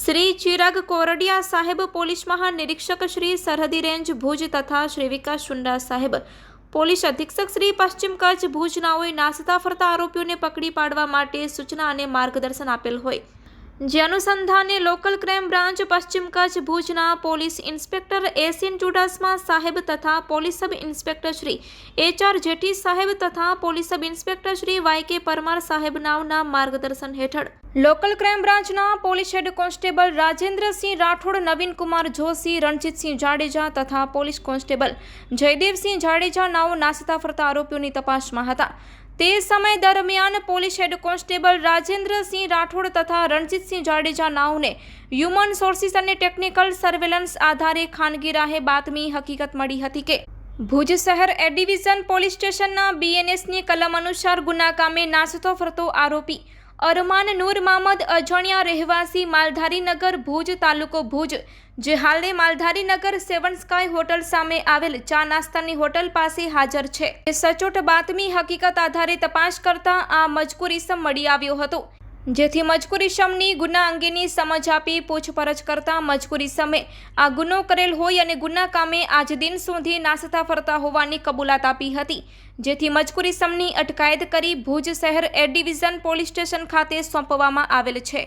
શ્રી ચિરાગ કોરડિયા સાહેબ, પોલીસ મહાનિરીક્ષક શ્રી સરહદી રેન્જ ભુજ તથા શ્રી વિકાસ શુંડા સાહેબ, પોલીસ અધિક્ષક શ્રી પશ્ચિમ કચ્છ ભુજ નાઓએ નાસતા ફરતા આરોપીઓને પકડી પાડવા માટે સૂચના અને માર્ગદર્શન આપેલ હોય, જે અનુસંધાને લોકલ ક્રાઇમ બ્રાન્ચ પશ્ચિમ કચ્છ ભુજના પોલીસ ઇન્સ્પેક્ટર એસીન ચુડાસમા સાહેબ તથા police sub inspector Shri HR Jethi સાહેબ તથા police sub inspector Shri YK Parmar સાહેબ નાઓના માર્ગદર્શન હેઠળ લોકલ ક્રાઇમ બ્રાન્ચના police head constable Rajendrasinh Rathod, Navin Kumar Joshi, Ranjitsinh Jadeja તથા પોલીસ કોન્સ્ટેબલ જયદેવસિંહ જાડેજા નાઓ નાસતા ફરતા આરોપીઓની તપાસમાં હતા। તે સમય દરમિયાન police head constable Rajendrasinh Rathod તથા રણજીતસિંહ જાડેજા નાઓને હ્યુમન સોર્સિસ અને ટેકનિકલ સર્વેલન્સ આધારે ખાનગી રાહે બાતમી હકીકત મળી હતી કે ભુજ શહેર એ ડિવિઝન પોલીસ સ્ટેશનના BNSની કલમ અનુસાર ગુના કામે નાસતો ફરતો આરોપી અરમાન નૂર મહમદ અજાણ્યા રહેવાસી માલધારીનગર ભુજ તાલુકો ભુજ, જે હાલે માલધારીનગર સેવન સ્કાય હોટલ સામે આવેલ ચા નાસ્તાની હોટલ પાસે હાજર છે। સચોટ બાતમી હકીકત આધારે તપાસ કરતા આ મજકૂર ઇસમ મળી આવ્યો હતો, જેથી મજકૂર ઇસમની ગુના અંગેની સમજ આપી પૂછપરછ કરતા મજકૂર ઇસમે આ ગુનો કરેલ હોય અને ગુના કામે આજ દિન સુધી નાસતા ફરતા હોવાની કબૂલાત આપી હતી, જેથી મજકૂર ઇસમની અટકાયત કરી ભુજ શહેર એ ડિવિઝન પોલીસ સ્ટેશન ખાતે સોંપવામાં આવેલ છે।